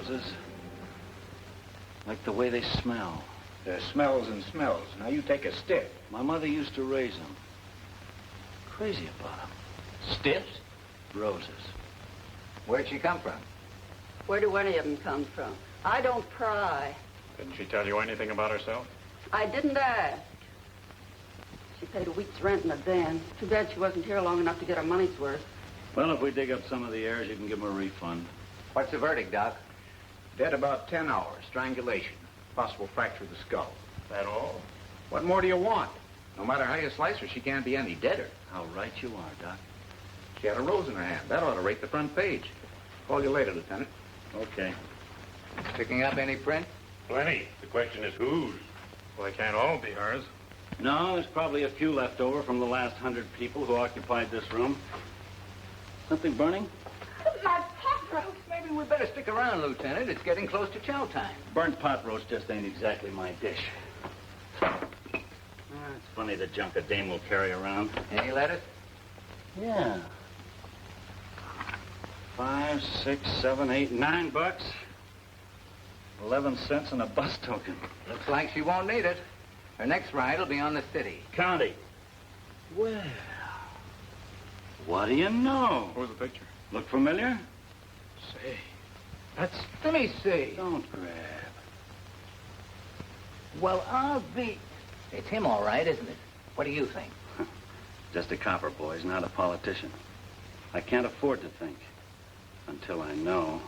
roses. Like the way they smell. There's smells and smells. Now you take a stiff. My mother used to raise them. Crazy about them. Stiffs? Roses. Where'd she come from? Where do any of them come from? I don't pry. Didn't she tell you anything about herself? I didn't ask. She paid a week's rent in advance. Too bad she wasn't here long enough to get her money's worth. Well, if we dig up some of the heirs, you can give them a refund. What's the verdict, Doc? Dead about 10 hours. Strangulation. Possible fracture of the skull. That all? What more do you want? No matter how you slice her, she can't be any deader. How right you are, Doc. She had a rose in her hand. That ought to rate the front page. Call you later, Lieutenant. Okay. Picking up any print? Plenty. The question is whose? Well, they can't all be hers. No, there's probably a few left over from the last 100 people who occupied this room. Something burning? My pot roast. Maybe we better stick around, Lieutenant. It's getting close to chow time. Burnt pot roast just ain't exactly my dish. It's funny the junk a dame will carry around. Any lettuce? Yeah. 5, 6, 7, 8, $9. 11 cents and a bus token. Looks like she won't need it. Her next ride will be on the city. County. Well, what do you know? What was the picture? Look familiar? Say, That's... Let me see. Don't grab. Well, I'll be... It's him, all right, isn't it? What do you think? Just a copper, boys, not a politician. I can't afford to think until I know.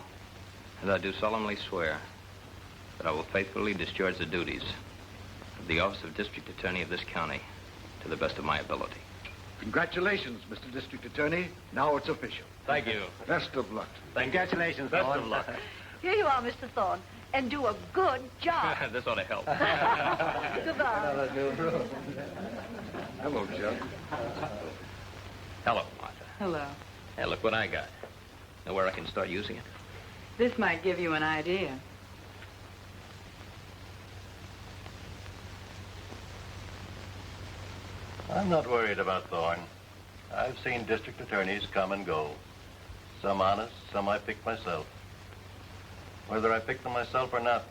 And I do solemnly swear that I will faithfully discharge the duties of the office of District Attorney of this county to the best of my ability. Congratulations, Mr. District Attorney. Now it's official. Thank you. Best of luck. Congratulations, Best of luck. Here you are, Mr. Thorne, and do a good job. This ought to help. Goodbye. Hello, Chuck. Hello, Martha. Hello. Hey, look what I got. Know where I can start using it? This might give you an idea. I'm not worried about Thorne. I've seen district attorneys come and go. Some honest, some I picked myself. Whether I picked them myself or not,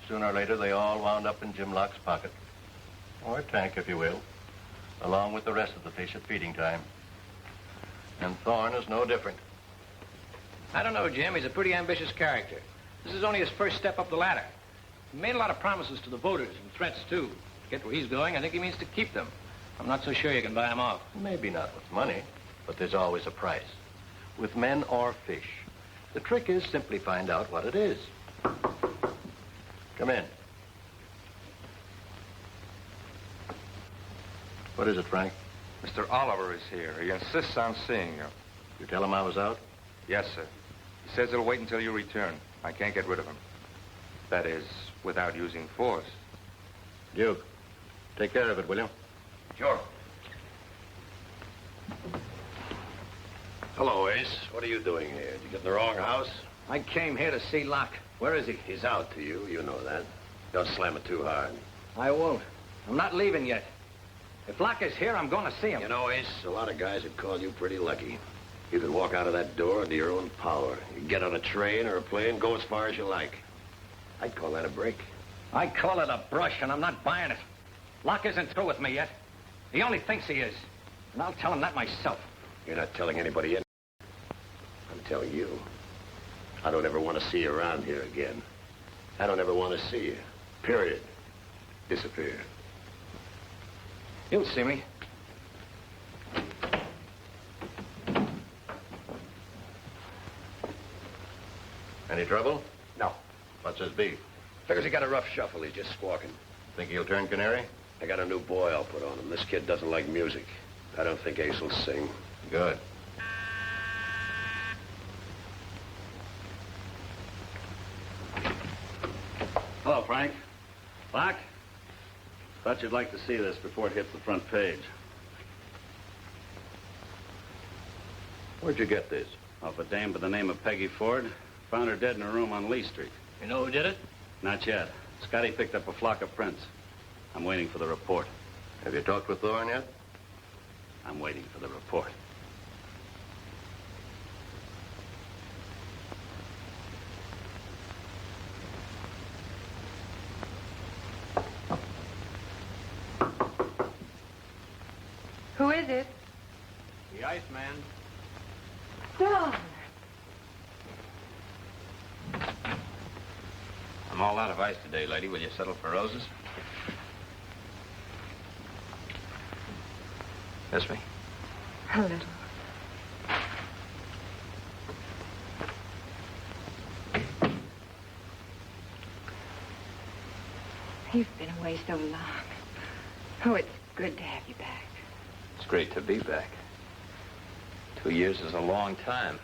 sooner or later they all wound up in Jim Locke's pocket. Or tank, if you will, along with the rest of the fish at feeding time. And Thorne is no different. I don't know, Jim. He's a pretty ambitious character. This is only his first step up the ladder. He made a lot of promises to the voters and threats, too. To get where he's going, I think he means to keep them. I'm not so sure you can buy him off. Maybe not with money, but there's always a price. With men or fish. The trick is simply find out what it is. Come in. What is it, Frank? Mr. Oliver is here. He insists on seeing you. You tell him I was out? Yes, sir. He says he'll wait until you return. I can't get rid of him. That is, without using force. Duke, take care of it, will you? Sure. Hello, Ace. What are you doing here? Did you get in the wrong house? I came here to see Locke. Where is he? He's out to you. You know that. Don't slam it too hard. I won't. I'm not leaving yet. If Locke is here, I'm going to see him. You know, Ace, a lot of guys would call you pretty lucky. You could walk out of that door under your own power. You could get on a train or a plane, go as far as you like. I'd call that a break. I call it a brush, and I'm not buying it. Locke isn't through with me yet. He only thinks he is. And I'll tell him that myself. You're not telling anybody in. I'm telling you. I don't ever want to see you around here again. I don't ever want to see you. Period. Disappear. You'll see me. Any trouble? No. What's his beef? Figures he got a rough shuffle. He's just squawking. Think he'll turn canary? I got a new boy I'll put on him. This kid doesn't like music. I don't think Ace will sing. Good. Hello, Frank. Locke? Thought you'd like to see this before it hits the front page. Where'd you get this? Off a dame by the name of Peggy Ford. Found her dead in her room on Lee Street. You know who did it? Not yet. Scotty picked up a flock of prints. I'm waiting for the report. Have you talked with Thorne yet? I'm waiting for the report. is it? The Iceman. Don. I'm all out of ice today, lady. Will you settle for roses? Miss me? A little. You've been away so long. Oh, it's good to have you back. It's great to be back. 2 years is a long time.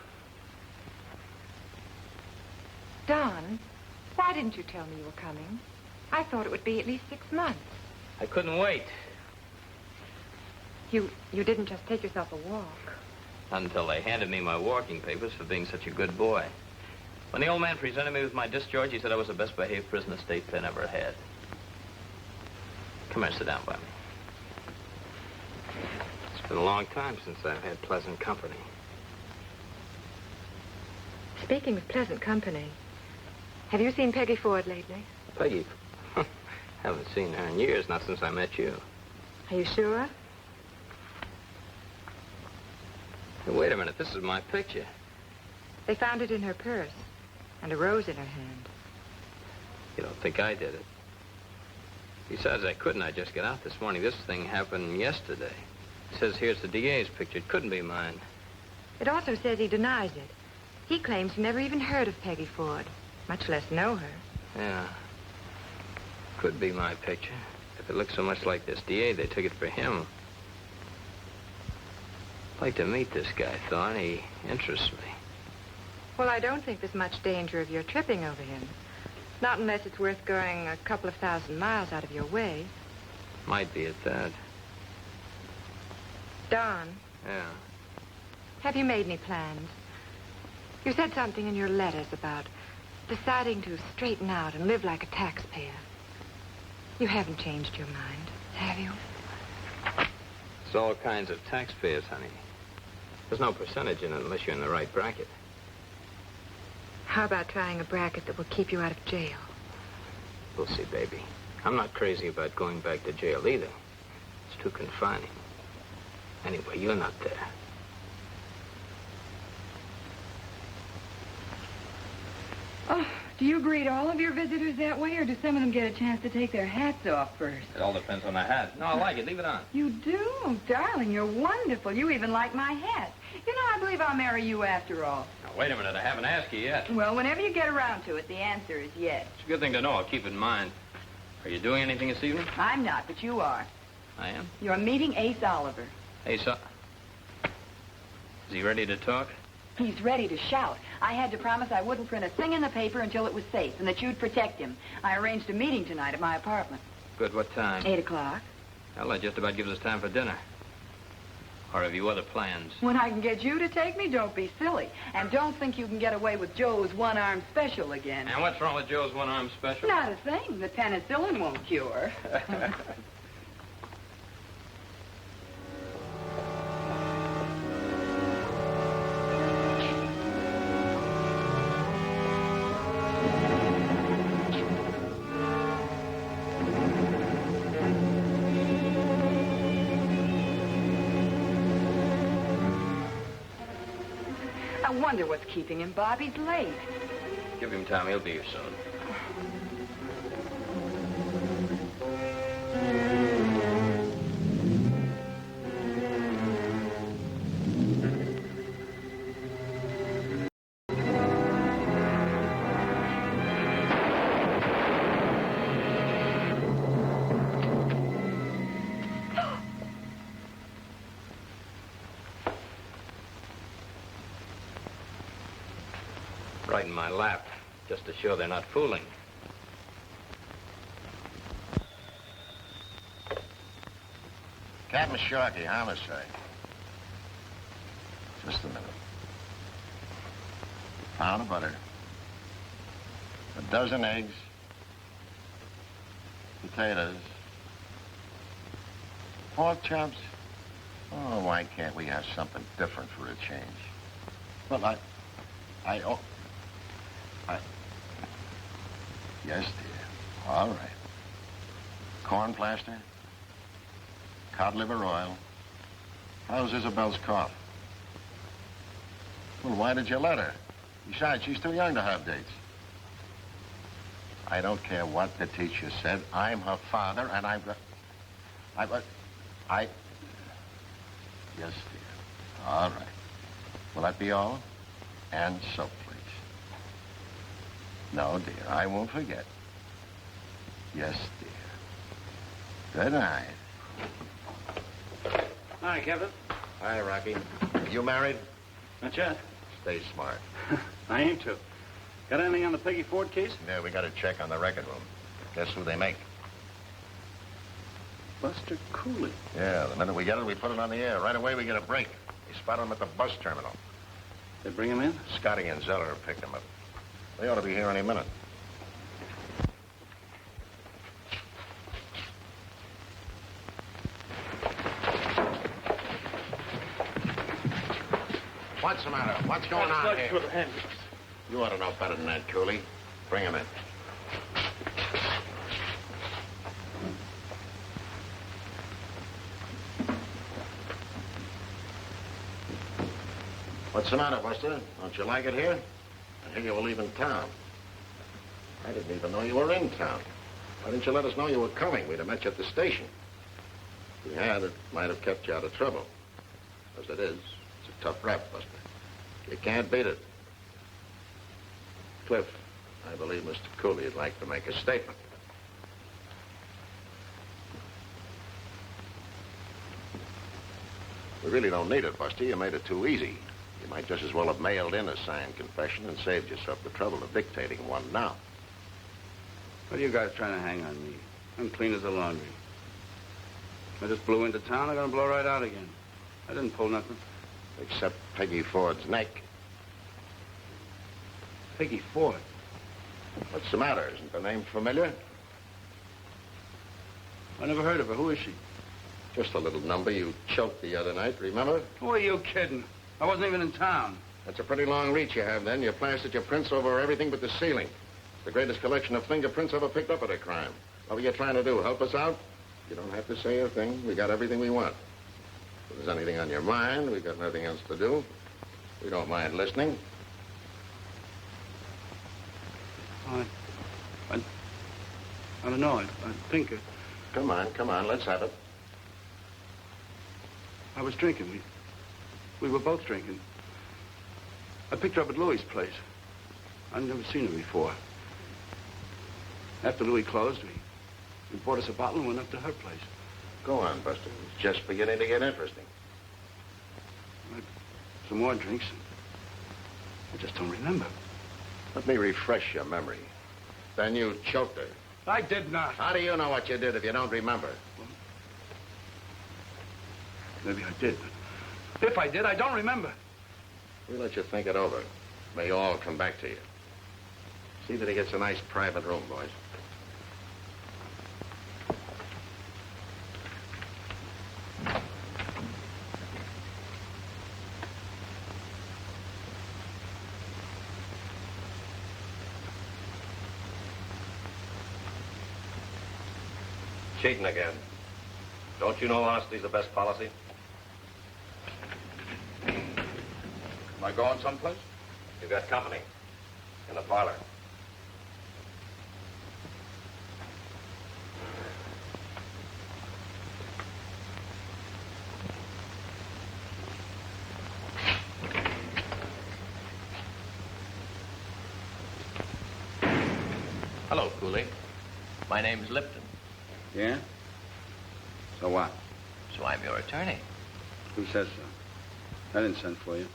Don, why didn't you tell me you were coming? I thought it would be at least 6 months. I couldn't wait. You didn't just take yourself a walk. Not until they handed me my walking papers for being such a good boy. When the old man presented me with my discharge, he said I was the best behaved prisoner State Penn ever had. Come here, sit down by me. It's been a long time since I've had pleasant company. Speaking of pleasant company, have you seen Peggy Ford lately? Peggy? Haven't seen her in years, not since I met you. Are you sure? Hey, wait a minute, this is my picture. They found it in her purse and a rose in her hand. You don't think I did it? Besides, I just get out this morning. This thing happened yesterday. It says here's the DA's picture. It couldn't be mine. It also says he denies it. He claims he never even heard of Peggy Ford, much less know her. Yeah. Could be my picture. If it looks so much like this DA, they took it for him. I'd like to meet this guy, Thorne. He interests me. Well, I don't think there's much danger of your tripping over him. Not unless it's worth going a couple of 1,000 miles out of your way. Might be at that. Don. Yeah. Have you made any plans? You said something in your letters about deciding to straighten out and live like a taxpayer. You haven't changed your mind, have you? It's all kinds of taxpayers, honey. There's no percentage in it unless you're in the right bracket. How about trying a bracket that will keep you out of jail? We'll see, baby. I'm not crazy about going back to jail either. It's too confining. Anyway, you're not there. Oh, do you greet all of your visitors that way, or do some of them get a chance to take their hats off first? It all depends on the hat. No, I like it. Leave it on. You do? Darling, you're wonderful. You even like my hat. You know, I believe I'll marry you after all. Now, wait a minute. I haven't asked you yet. Well, whenever you get around to it, the answer is yes. It's a good thing to know. I'll keep it in mind. Are you doing anything this evening? I'm not, but you are. I am? You're meeting Ace Oliver. Ace, is he ready to talk? He's ready to shout. I had to promise I wouldn't print a thing in the paper until it was safe and that you'd protect him. I arranged a meeting tonight at my apartment. Good. What time? 8 o'clock. Well, that just about gives us time for dinner. Or have you other plans? When I can get you to take me, don't be silly. And don't think you can get away with Joe's one-arm special again. And what's wrong with Joe's one-arm special? Not a thing. The penicillin won't cure. I wonder what's keeping him. Bobby's late. Give him time. He'll be here soon. Right in my lap, just to show they're not fooling. Captain Sharkey, homicide. Just a minute. Pound of butter. A dozen eggs. Potatoes. Pork chops. Oh, why can't we have something different for a change? Well, Yes, dear. All right. Corn plaster, cod liver oil, How's Isabel's cough? Well, why did you let her? Besides, she's too young to have dates. I don't care what the teacher said. I'm her father, and I've got... Yes, dear. All right. Will that be all? And soap, please. No, dear, I won't forget. Yes, dear. Good night. Hi, Kevin. Hi, Rocky. You married? Not yet. Stay smart. I aim to. Got anything on the Peggy Ford case? Yeah, we got to check on the record room. Guess who they make? Buster Cooley. Yeah, the minute we get it, we put it on the air. Right away, we get a break. We spot him at the bus terminal. They bring him in? Scotty and Zeller picked him up. They ought to be here any minute. What's the matter? What's going on here? You ought to know better than that, Cooley. Bring him in. What's the matter, Buster? Don't you like it here? I hear you were leaving town. I didn't even know you were in town. Why didn't you let us know you were coming? We'd have met you at the station. If we had, it might have kept you out of trouble. As it is, it's a tough rap, Buster. You can't beat it. Cliff, I believe Mr. Cooley would like to make a statement. We really don't need it, Buster. You made it too easy. You might just as well have mailed in a signed confession and saved yourself the trouble of dictating one now. What are you guys trying to hang on me? I'm clean as a laundry. I just blew into town. I'm going to blow right out again. I didn't pull nothing. Except Peggy Ford's neck. Peggy Ford? What's the matter? Isn't the name familiar? I never heard of her. Who is she? Just a little number you choked the other night, remember? Who are you kidding? I wasn't even in town. That's a pretty long reach you have, then. You plastered your prints over everything but the ceiling. It's the greatest collection of fingerprints ever picked up at a crime. What were you trying to do, help us out? You don't have to say a thing. We got everything we want. If there's anything on your mind, we got nothing else to do. We don't mind listening. I don't know. I think... Come on, let's have it. I was drinking. We were both drinking. I picked her up at Louie's place. I'd never seen her before. After Louie closed, we bought us a bottle and went up to her place. Go on, Buster. It's just beginning to get interesting. I had some more drinks. I just don't remember. Let me refresh your memory. Then you choked her. I did not. How do you know what you did if you don't remember? Well, maybe I did, but if I did, I don't remember. We'll let you think it over. May all come back to you. See that he gets a nice private room, boys. Cheating again. Don't you know honesty's the best policy? Am I going someplace? You've got company. In the parlor. Hello, Cooley. My name's Lipton. Yeah? So what? So I'm your attorney. Who says so? I didn't send for you.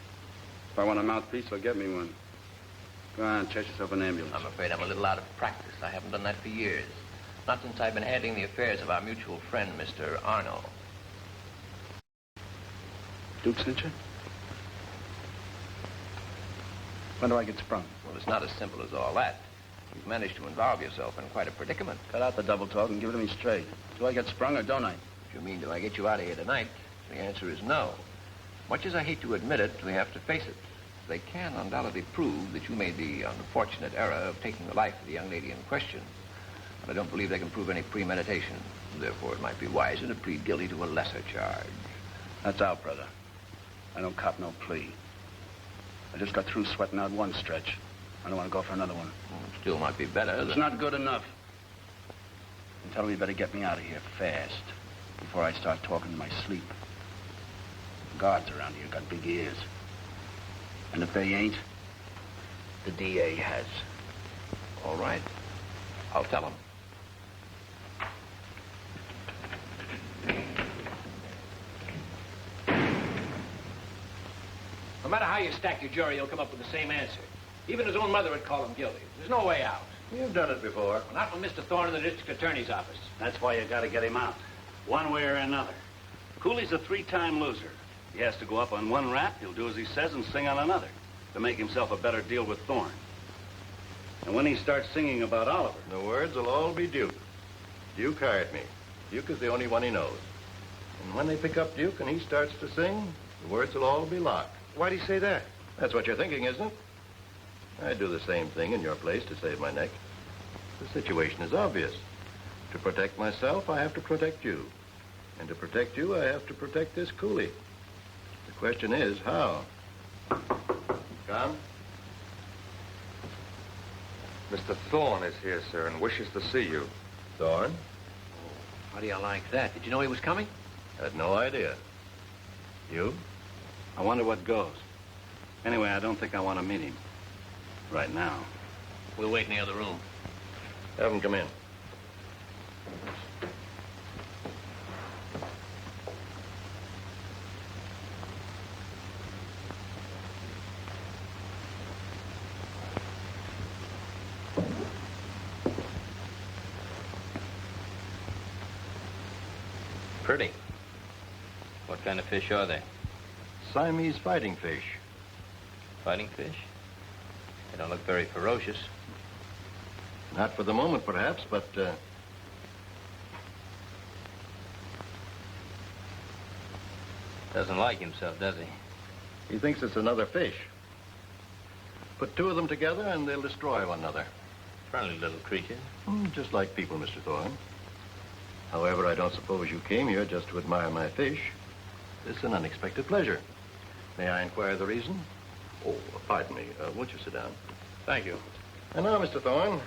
If I want a mouthpiece, I'll get me one. Go on, chase yourself an ambulance. I'm afraid I'm a little out of practice. I haven't done that for years. Not since I've been handling the affairs of our mutual friend, Mr. Arno. Duke sent you? When do I get sprung? Well, it's not as simple as all that. You've managed to involve yourself in quite a predicament. Cut out the double talk and give it to me straight. Do I get sprung or don't I? If you mean, do I get you out of here tonight? The answer is no. Much as I hate to admit it, we have to face it. They can undoubtedly prove that you made the unfortunate error of taking the life of the young lady in question. But I don't believe they can prove any premeditation. Therefore, it might be wiser to plead guilty to a lesser charge. That's out, brother. I don't cop no plea. I just got through sweating out one stretch. I don't want to go for another one. Well, still might be better. It's not good enough. And tell him he better get me out of here fast before I start talking in my sleep. The guards around here got big ears. And if they ain't, the DA has. All right. I'll tell him. No matter how you stack your jury, you'll come up with the same answer. Even his own mother would call him guilty. There's no way out. You've done it before. Well, not with Mr. Thorne in the district attorney's office. That's why you gotta get him out. One way or another. Cooley's a 3-time loser. He has to go up on one rap, he'll do as he says, and sing on another to make himself a better deal with Thorne. And when he starts singing about Oliver... The words will all be Duke. Duke hired me. Duke is the only one he knows. And when they pick up Duke and he starts to sing, the words will all be Locke. Why'd he say that? That's what you're thinking, isn't it? I'd do the same thing in your place to save my neck. The situation is obvious. To protect myself, I have to protect you. And to protect you, I have to protect this Cooley. The question is, how? Come. Mr. Thorne is here, sir, and wishes to see you. Thorne? How do you like that? Did you know he was coming? Had no idea. You? I wonder what goes. Anyway, I don't think I want to meet him. Right now. We'll wait in the other room. Have him come in. Pretty. What kind of fish are they? Siamese fighting fish. Fighting fish? They don't look very ferocious. Not for the moment, perhaps, but, Doesn't like himself, does he? he thinks it's another fish. Put two of them together and they'll destroy one another. Friendly little creature. Just like people, Mr. Thorne. However, I don't suppose you came here just to admire my fish. It's an unexpected pleasure. May I inquire the reason? Oh, pardon me. Won't you sit down? Thank you. And now, Mr. Thorne.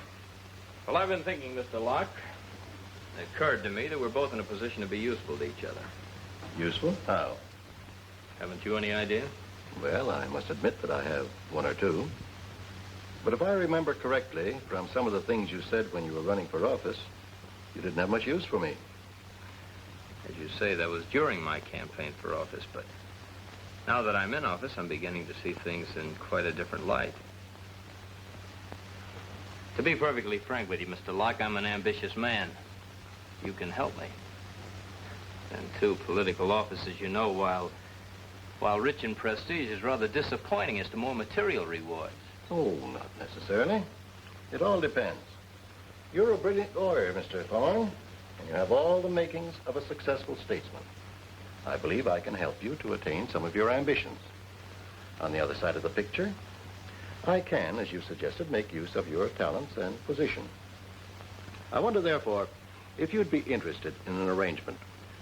Well, I've been thinking, Mr. Locke. It occurred to me that we're both in a position to be useful to each other. Useful? How? Haven't you any idea? Well, I must admit that I have one or two. But if I remember correctly, from some of the things you said when you were running for office, you didn't have much use for me. As you say, that was during my campaign for office, but now that I'm in office, I'm beginning to see things in quite a different light. To be perfectly frank with you, Mr. Locke, I'm an ambitious man. You can help me. And two political offices, you know, while rich in prestige, is rather disappointing as to more material rewards. Oh, not necessarily. It all depends. You're a brilliant lawyer, Mr. Thorne, and you have all the makings of a successful statesman. I believe I can help you to attain some of your ambitions. On the other side of the picture, I can, as you suggested, make use of your talents and position. I wonder, therefore, if you'd be interested in an arrangement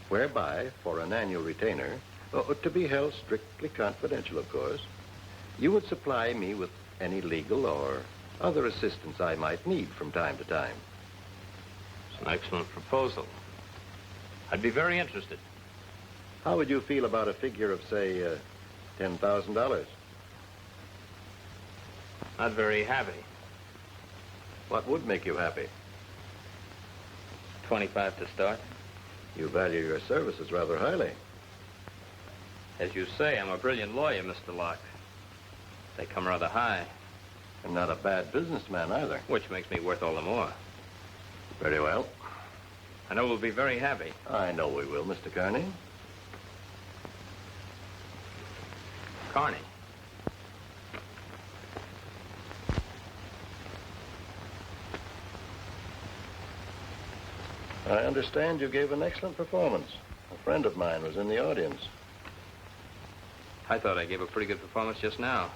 whereby, for an annual retainer, to be held strictly confidential, of course, you would supply me with any legal or other assistance I might need from time to time. It's an excellent proposal. I'd be very interested. How would you feel about a figure of, say, $10,000? Not very happy. What would make you happy? 25 to start. You value your services rather highly. As you say, I'm a brilliant lawyer, Mr. Locke. They come rather high. And not a bad businessman either. Which makes me worth all the more. Very well. I know we'll be very happy. I know we will, Mr. Carney. Carney. I understand you gave an excellent performance. A friend of mine was in the audience. I thought I gave a pretty good performance just now.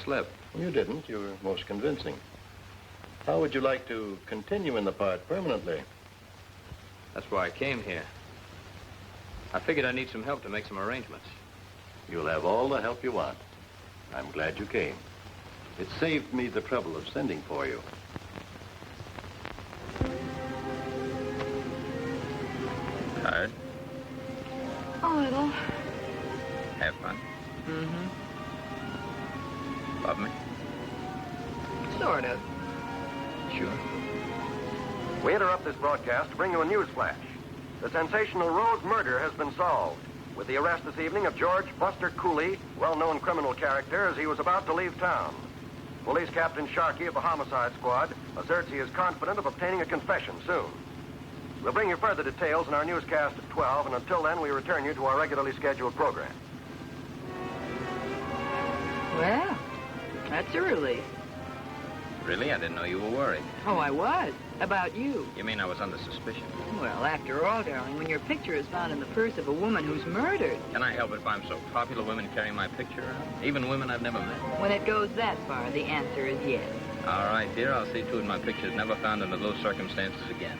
Slip. You didn't. You were most convincing. How would you like to continue in the part permanently? That's why I came here. I figured I'd need some help to make some arrangements. You'll have all the help you want. I'm glad you came. It saved me the trouble of sending for you. Tired? A little. Have fun? Mm-hmm. Love me? Sort of. Sure. We interrupt this broadcast to bring you a news flash. The sensational Rose murder has been solved, with the arrest this evening of George Buster Cooley, well-known criminal character, as he was about to leave town. Police Captain Sharkey of the Homicide Squad asserts he is confident of obtaining a confession soon. We'll bring you further details in our newscast at 12, and until then, we return you to our regularly scheduled program. Well, that's a relief. Really? I didn't know you were worried. Oh, I was. About you. You mean I was under suspicion? Well, after all, darling, when your picture is found in the purse of a woman who's murdered. Can I help it if I'm so popular women carry my picture around? Even women I've never met? When it goes that far, the answer is yes. All right, dear. I'll see to it my picture's never found under those circumstances again.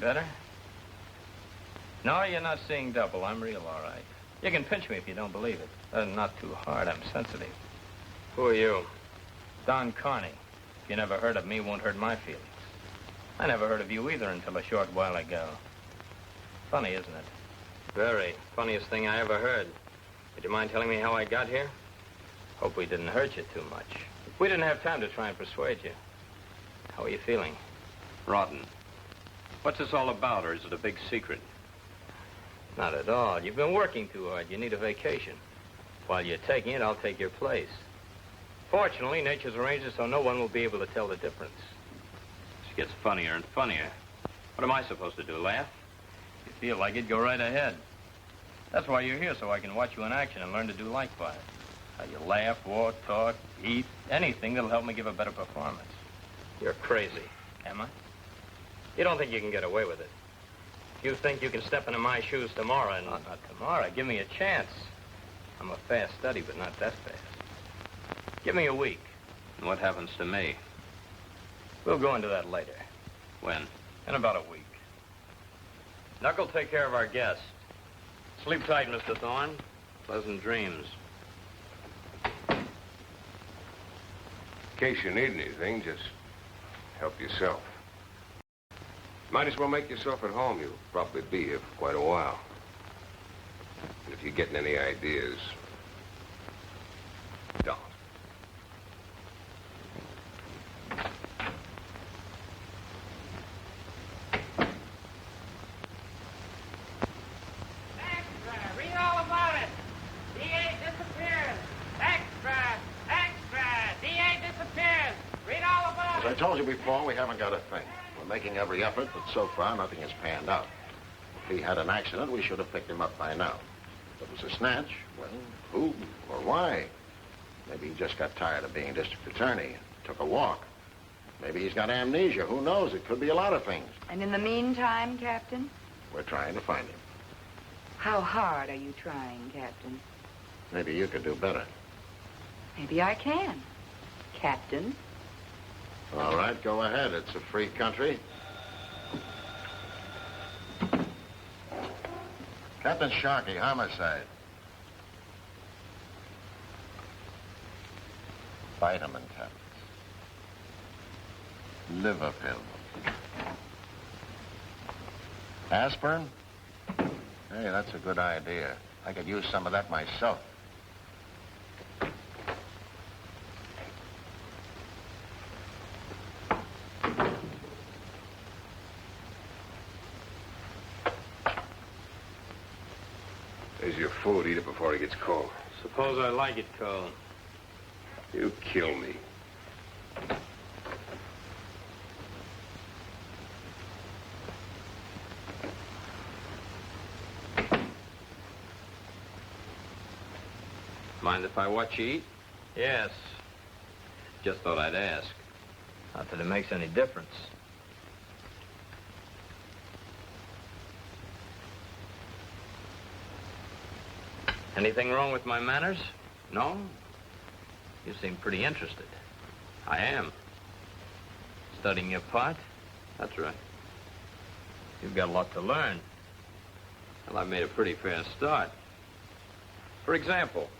Better? No, you're not seeing double. I'm real, all right. You can pinch me if you don't believe it. Not too hard. I'm sensitive. Who are you? Don Carney. If you never heard of me, it won't hurt my feelings. I never heard of you either until a short while ago. Funny, isn't it? Very. Funniest thing I ever heard. Would you mind telling me how I got here? Hope we didn't hurt you too much. We didn't have time to try and persuade you. How are you feeling? Rotten. What's this all about, or is it a big secret? Not at all. You've been working too hard. You need a vacation. While you're taking it, I'll take your place. Fortunately, nature's arranged it so no one will be able to tell the difference. This gets funnier and funnier. What am I supposed to do, laugh? If you feel like it, go right ahead. That's why you're here, so I can watch you in action and learn to do likewise. How you laugh, walk, talk, eat, anything that'll help me give a better performance. You're crazy. Am I? You don't think you can get away with it. You think you can step into my shoes tomorrow and... Not tomorrow. Give me a chance. I'm a fast study, but not that fast. Give me a week. And what happens to me? We'll go into that later. When? In about a week. Knuckle, take care of our guest. Sleep tight, Mr. Thorne. Pleasant dreams. In case you need anything, just help yourself. Might as well make yourself at home. You'll probably be here for quite a while. And if you're getting any ideas, don't. Read all about it. DA disappears. Extra. Extra. DA disappears. Read all about As I told you before, we haven't got a thing. We're making every effort, but so far, nothing has panned out. If he had an accident, we should have picked him up by now. If it was a snatch, well, who or why? Maybe he just got tired of being district attorney and took a walk. Maybe he's got amnesia. Who knows? It could be a lot of things. And in the meantime, Captain? We're trying to find him. How hard are you trying, Captain? Maybe you could do better. Maybe I can, Captain. All right, go ahead. It's a free country. Captain Sharkey, homicide. Vitamin tablets. Liver pill. Aspirin? Hey, that's a good idea. I could use some of that myself. There's your food. Eat it before it gets cold. Suppose I like it cold. You kill me. Mind if I watch you eat? Yes. Just thought I'd ask. Not that it makes any difference. Anything wrong with my manners? No? You seem pretty interested. I am. Studying your part? That's right. You've got a lot to learn. Well, I've made a pretty fair start. For example,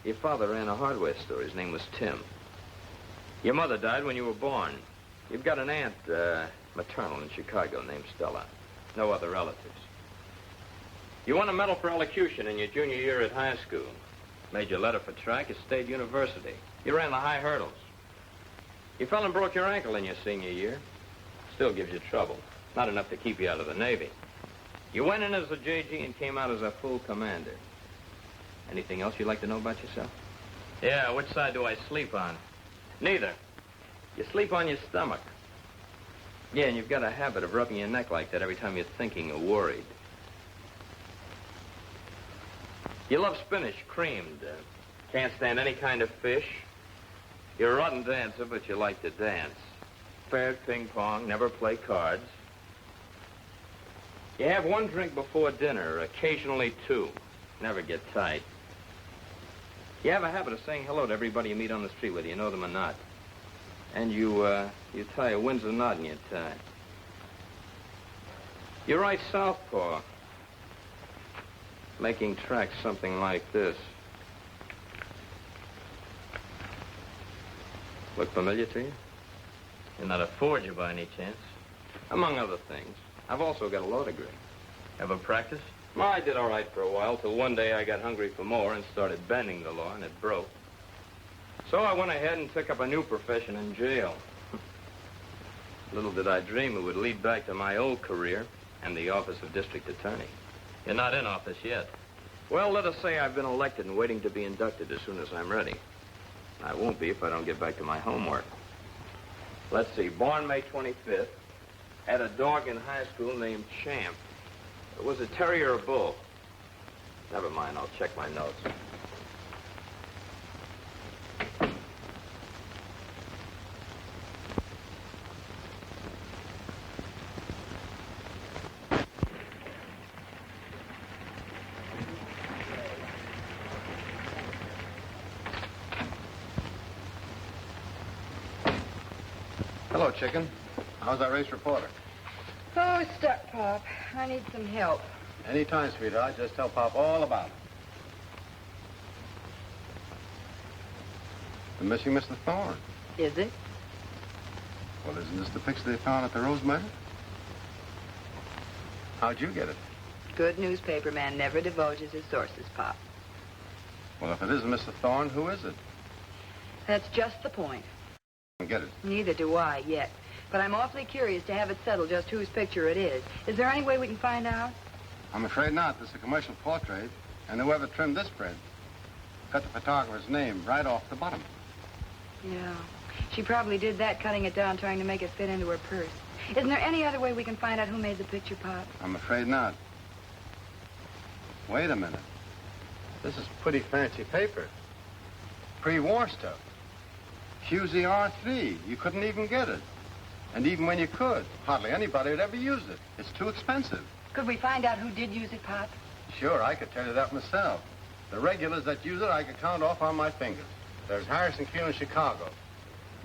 your father ran a hardware store. His name was Tim. Your mother died when you were born. You've got an aunt, maternal in Chicago named Stella. No other relatives. You won a medal for elocution in your junior year at high school. Made your letter for track at State University. You ran the high hurdles. You fell and broke your ankle in your senior year. Still gives you trouble. Not enough to keep you out of the Navy. You went in as a JG and came out as a full commander. Anything else you'd like to know about yourself? Yeah, which side do I sleep on? Neither. You sleep on your stomach. Yeah, and you've got a habit of rubbing your neck like that every time you're thinking or worried. You love spinach, creamed. Can't stand any kind of fish. You're a rotten dancer, but you like to dance. Fair ping pong, never play cards. You have one drink before dinner, occasionally two. Never get tight. You have a habit of saying hello to everybody you meet on the street, whether you know them or not. And you tie a Windsor knot in your tie. You write southpaw. Making tracks something like this. Look familiar to you? You're not a forger by any chance? Among other things. I've also got a law degree. Ever practiced? Well, I did all right for a while, till one day I got hungry for more and started bending the law, and it broke. So I went ahead and took up a new profession in jail. Little did I dream it would lead back to my old career and the office of district attorney. You're not in office yet. Well, let us say I've been elected and waiting to be inducted as soon as I'm ready. I won't be if I don't get back to my homework. Let's see, born May 25th. Had a dog in high school named Champ. It was a terrier or bull. Never mind, I'll check my notes. Hello, chicken. How's that race reporter? Oh, stuck, Pop. I need some help. Anytime, sweetheart. Just tell Pop all about it. The missing Mr. Thorne. Is it? Well, isn't this the picture they found at the Rose Murder? How'd you get it? Good newspaper man never divulges his sources, Pop. Well, if it isn't Mr. Thorne, who is it? That's just the point. I get it. Neither do I yet. But I'm awfully curious to have it settled just whose picture it is. Is there any way we can find out? I'm afraid not. This is a commercial portrait, and whoever trimmed this print cut the photographer's name right off the bottom. Yeah. She probably did that, cutting it down, trying to make it fit into her purse. Isn't there any other way we can find out who made the picture, Pop? I'm afraid not. Wait a minute. This is pretty fancy paper. Pre-war stuff. QZR3. You couldn't even get it. And even when you could, hardly anybody would ever use it. It's too expensive. Could we find out who did use it, Pop? Sure, I could tell you that myself. The regulars that use it, I could count off on my fingers. There's Harrison Q in Chicago,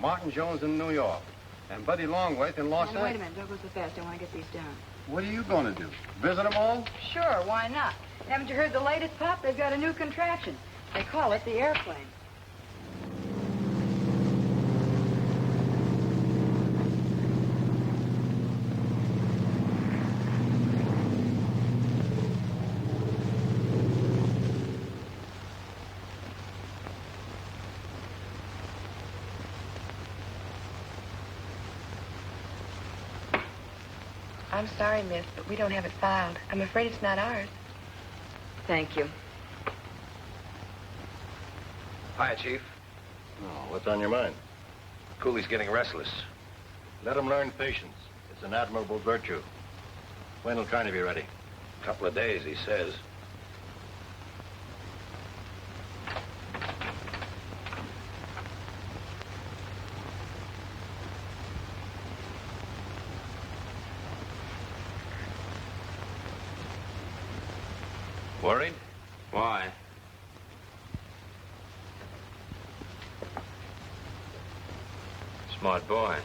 Martin Jones in New York, and Buddy Longwaith in Los Angeles. Wait a minute. Don't go so fast. I want to get these down. What are you going to do? Visit them all? Sure, why not? Haven't you heard the latest, Pop? They've got a new contraption. They call it the airplane. I'm sorry, miss, but we don't have it filed. I'm afraid it's not ours. Thank you. Hi, Chief. Oh, what's on your mind? Cooley's getting restless. Let him learn patience. It's an admirable virtue. When will Carney be ready? A couple of days, he says. Worried? Why? Smart boy.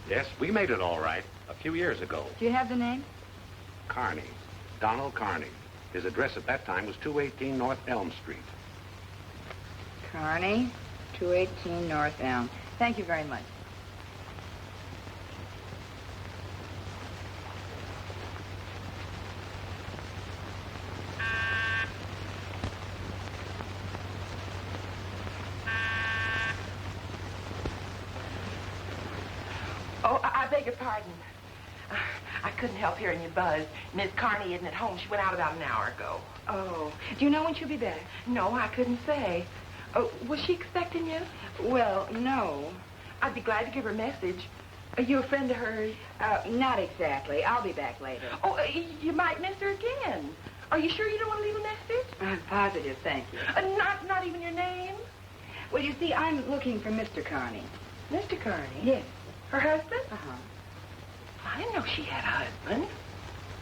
Yes, we made it all right a few years ago. Do you have the name? Carney. Donald Carney. His address at that time was 218 North Elm Street. Carney, 218 North Elm. Thank you very much. Oh, I beg your pardon. I couldn't help hearing you buzz. Miss Carney isn't at home. She went out about an hour ago. Oh, do you know when she'll be back? No, I couldn't say. Oh, was she expecting you? Well, no. I'd be glad to give her a message. Are you a friend of hers? Not exactly. I'll be back later. Oh, you might miss her again. Are you sure you don't want to leave a message? I'm positive, thank you. Not even your name? Well, you see, I'm looking for Mr. Carney. Mr. Carney? Yes. Her husband? Uh-huh. I didn't know she had a husband.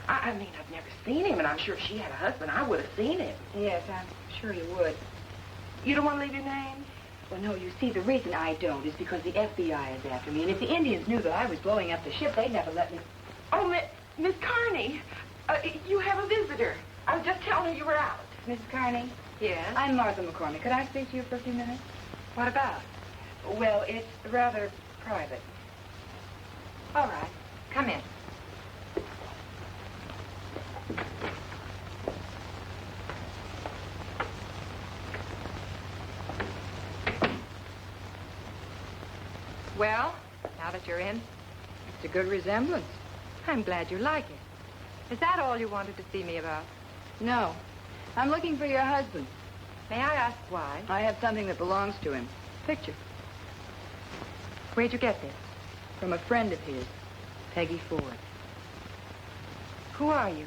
I mean, I've never seen him, and I'm sure if she had a husband, I would have seen him. Yes, I'm sure you would. You don't want to leave your name? Well, no, you see, the reason I don't is because the FBI is after me, and if the Indians knew that I was blowing up the ship, they'd never let me... Oh, Miss Carney, you have a visitor. I was just telling her you were out. Mrs. Carney? Yes? I'm Martha McCormick. Could I speak to you for a few minutes? What about? Well, it's rather private. All right. Come in. Well, now that you're in, it's a good resemblance. I'm glad you like it. Is that all you wanted to see me about? No. I'm looking for your husband. May I ask why? I have something that belongs to him. Picture. Where'd you get this? From a friend of his, Peggy Ford. Who are you?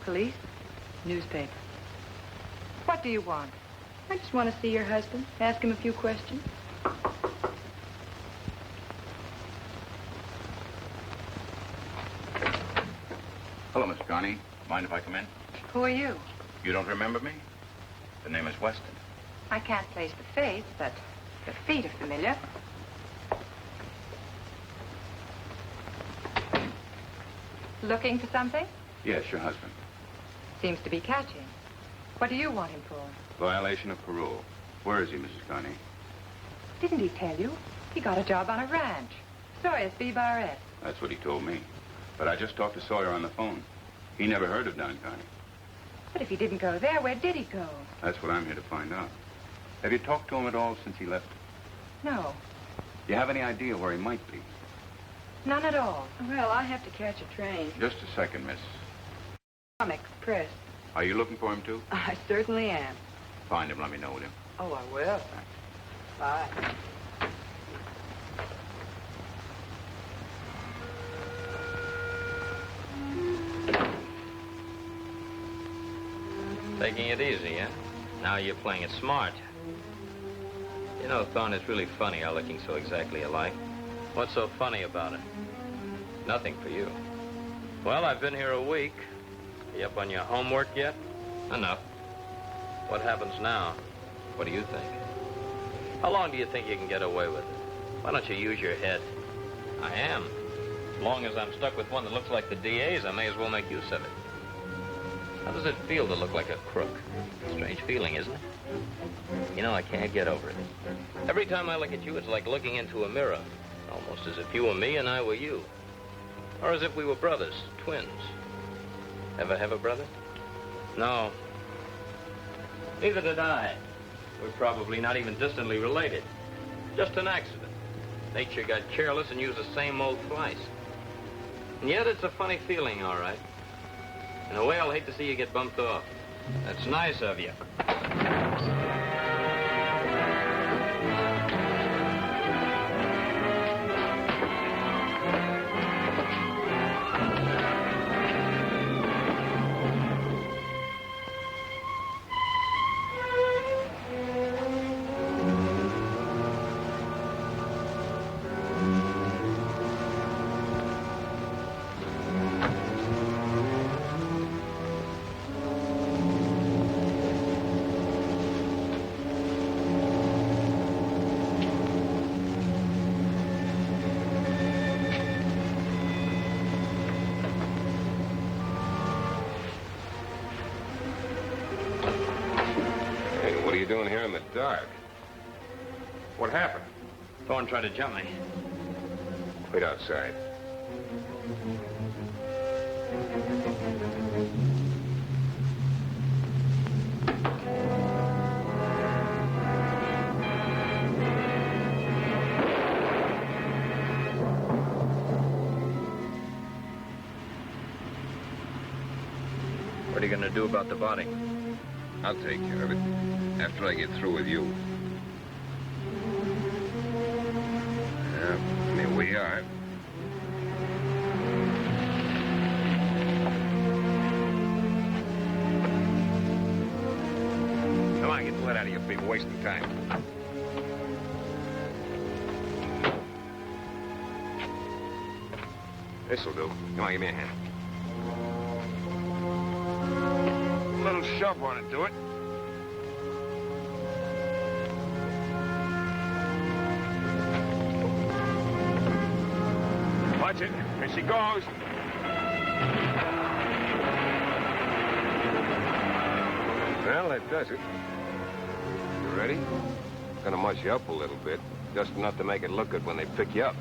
Police? Newspaper. What do you want? I just want to see your husband. Ask him a few questions. Hello, Miss Carney. Mind if I come in? Who are you? You don't remember me? The name is Weston. I can't place the face, but the feet are familiar. Looking for something? Yes, your husband. Seems to be catching. What do you want him for? Violation of parole. Where is he, Mrs. Carney? Didn't he tell you? He got a job on a ranch. Sawyer's B-Bar-S. That's what he told me. But I just talked to Sawyer on the phone. He never heard of Don Carney. But if he didn't go there, where did he go? That's what I'm here to find out. Have you talked to him at all since he left? No, Do you have any idea where he might be? none at all. Well, I have to catch a train. Just a second, miss. I'm express. Are you looking for him, too? I certainly am. Find him. Let me know with him. Oh, I will. Bye. Taking it easy, huh? Now you're playing it smart. You know, Thorne, it's really funny how looking so exactly alike. What's so funny about it? Nothing for you. Well, I've been here a week. You up on your homework yet? Enough. What happens now? What do you think? How long do you think you can get away with it? Why don't you use your head? I am. As long as I'm stuck with one that looks like the DA's, I may as well make use of it. How does it feel to look like a crook? Strange feeling, isn't it? You know, I can't get over it. Every time I look at you, it's like looking into a mirror. Almost as if you were me and I were you. Or as if we were brothers, twins. Ever have a brother? No. Neither did I. We're probably not even distantly related. Just an accident. Nature got careless and used the same old slice. And yet it's a funny feeling, all right. In a way, I'll hate to see you get bumped off. That's nice of you. What are you doing here in the dark? What happened? Thorne tried to jump me. Wait outside. What are you going to do about the body? I'll take care of it after I get through with you. Here we are. Come on, get the lead out of your feet. We're wasting time. This'll do. Come on, give me a hand. A little shove on it, do it. Watch it. Here she goes. Well, that does it. You ready? Gonna mush you up a little bit, just enough to make it look good when they pick you up.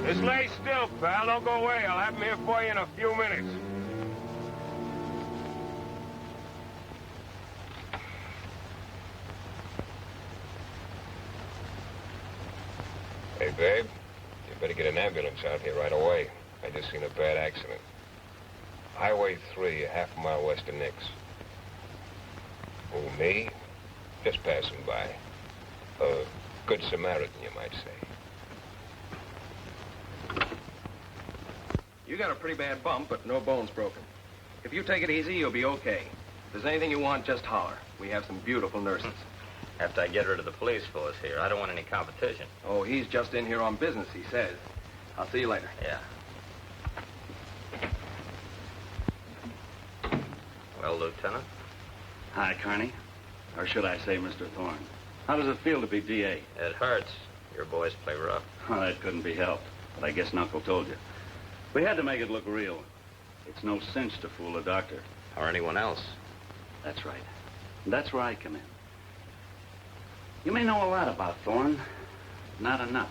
Just lay still, pal. Don't go away. I'll have him here for you in a few minutes. Hey, babe, you better get an ambulance out here right away. I just seen a bad accident. Highway 3, a half a mile west of Nix. Oh, me? Just passing by. A good Samaritan, you might say. You got a pretty bad bump, but no bones broken. If you take it easy, you'll be okay. If there's anything you want, just holler. We have some beautiful nurses. After I get rid of the police force here, I don't want any competition. Oh, he's just in here on business, he says. I'll see you later. Yeah. Well, Lieutenant? Hi, Carney. Or should I say Mr. Thorne. How does it feel to be DA? It hurts. Your boys play rough. Oh, that couldn't be helped. But I guess Knuckle told you. We had to make it look real. It's no cinch to fool a doctor. Or anyone else. That's right. And that's where I come in. You may know a lot about Thorne. Not enough.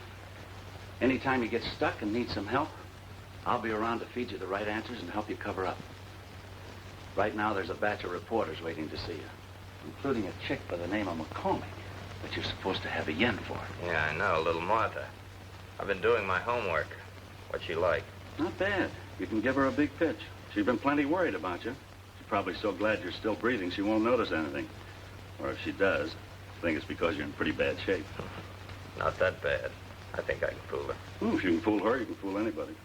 Anytime you get stuck and need some help, I'll be around to feed you the right answers and help you cover up. Right now, there's a batch of reporters waiting to see you, including a chick by the name of McCormick that you're supposed to have a yen for. Yeah, I know, little Martha. I've been doing my homework. What's she like? Not bad. You can give her a big pitch. She's been plenty worried about you. She's probably so glad you're still breathing she won't notice anything. Or if she does, I think it's because you're in pretty bad shape. Not that bad. I think I can fool her. Well, if you can fool her, you can fool anybody.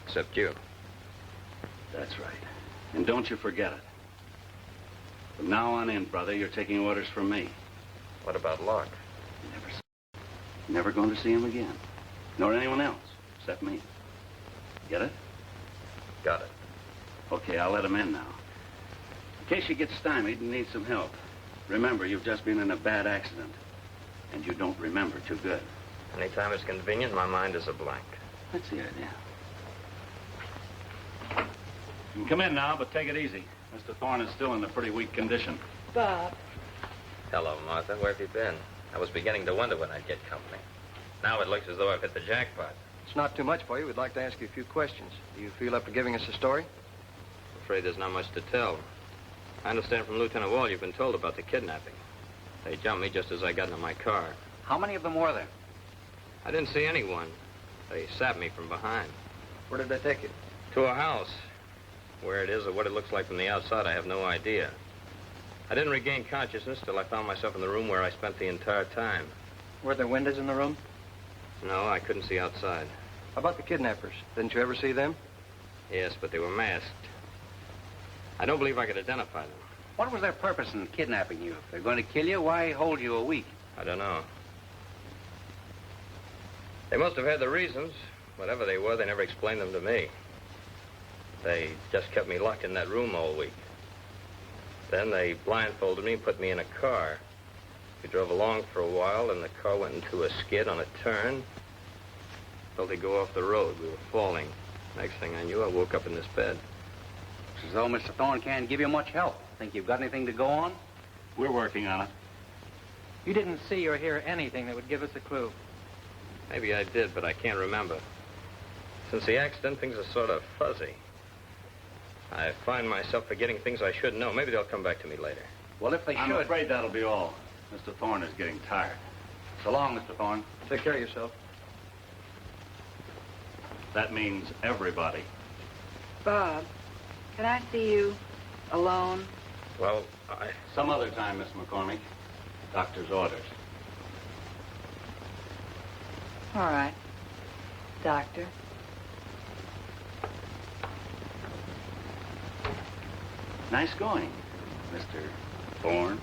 Except you. That's right. And don't you forget it. From now on in, brother, you're taking orders from me. What about Locke? Never going to see him again. Nor anyone else, except me. Get it? Got it. Okay, I'll let him in now. In case you get stymied and need some help, remember, you've just been in a bad accident. And you don't remember too good. Anytime it's convenient, my mind is a blank. That's the idea. You can come in now, but take it easy. Mr. Thorne is still in a pretty weak condition. Bob. Hello, Martha. Where have you been? I was beginning to wonder when I'd get company. Now it looks as though I've hit the jackpot. It's not too much for you. We'd like to ask you a few questions. Do you feel up to giving us a story? I'm afraid there's not much to tell. I understand from Lieutenant Wall you've been told about the kidnapping. They jumped me just as I got into my car. How many of them were there? I didn't see anyone. They sapped me from behind. Where did they take you? To a house. Where it is or what it looks like from the outside, I have no idea. I didn't regain consciousness till I found myself in the room where I spent the entire time. Were there windows in the room? No, I couldn't see outside. How about the kidnappers? Didn't you ever see them? Yes, but they were masked. I don't believe I could identify them. What was their purpose in kidnapping you? If they're going to kill you, why hold you a week? I don't know. They must have had the reasons. Whatever they were, they never explained them to me. They just kept me locked in that room all week. Then they blindfolded me and put me in a car. We drove along for a while, and the car went into a skid on a turn. Felt it go off the road. We were falling. Next thing I knew, I woke up in this bed. It's as though Mr. Thorne can't give you much help. Think you've got anything to go on? We're working on it. You didn't see or hear anything that would give us a clue. Maybe I did, but I can't remember. Since the accident, things are sort of fuzzy. I find myself forgetting things I should know. Maybe they'll come back to me later. Well, if they I'm should... afraid that'll be all. Mr. Thorne is getting tired. So long, Mr. Thorne. Take care of yourself. That means everybody. Bob, can I see you alone? Well, Some other time, Miss McCormick. Doctor's orders. All right. Doctor. Nice going, Mr. Thorne.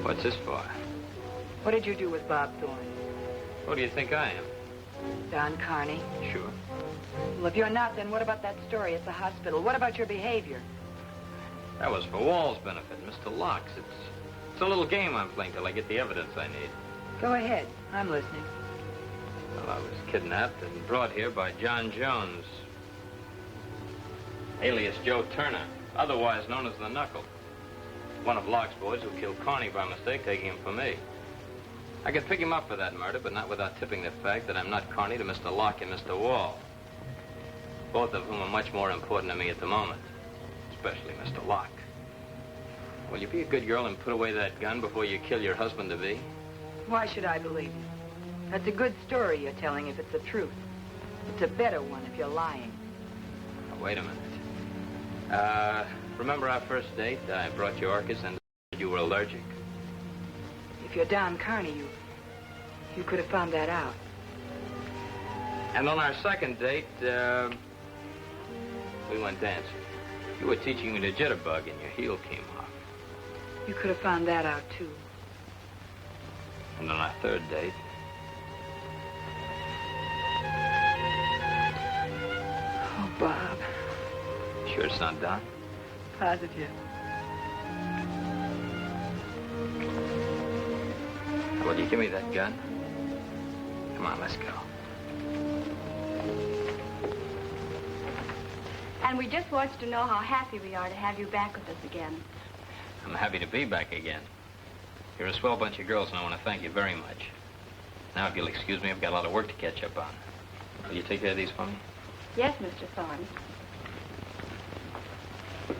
What's this for? What did you do with Bob Thorne? Who do you think I am? Don Carney? Sure. Well, if you're not, then what about that story at the hospital? What about your behavior? That was for Wall's benefit, Mr. Locke's. It's a little game I'm playing till I get the evidence I need. Go ahead. I'm listening. Well, I was kidnapped and brought here by John Jones, alias Joe Turner, otherwise known as the Knuckle. One of Locke's boys who killed Carney by mistake, taking him for me. I could pick him up for that murder, but not without tipping the fact that I'm not Carney to Mr. Locke and Mr. Wall. Both of whom are much more important to me at the moment, especially Mr. Locke. Will you be a good girl and put away that gun before you kill your husband-to-be? Why should I believe you? That's a good story you're telling if it's the truth. It's a better one if you're lying. Now, wait a minute. Remember our first date? I brought you orchids and you were allergic. If you're Don Carney, you could have found that out. And on our second date, we went dancing. You were teaching me the jitterbug and your heel came off. You could have found that out, too. And on our third date... Oh, Bob. Sure it's not Don? Positive. Will you give me that gun? Come on, let's go. And we just want you to know how happy we are to have you back with us again. I'm happy to be back again. You're a swell bunch of girls, and I want to thank you very much. Now, if you'll excuse me, I've got a lot of work to catch up on. Will you take care of these for me? Yes, Mr. Thorne.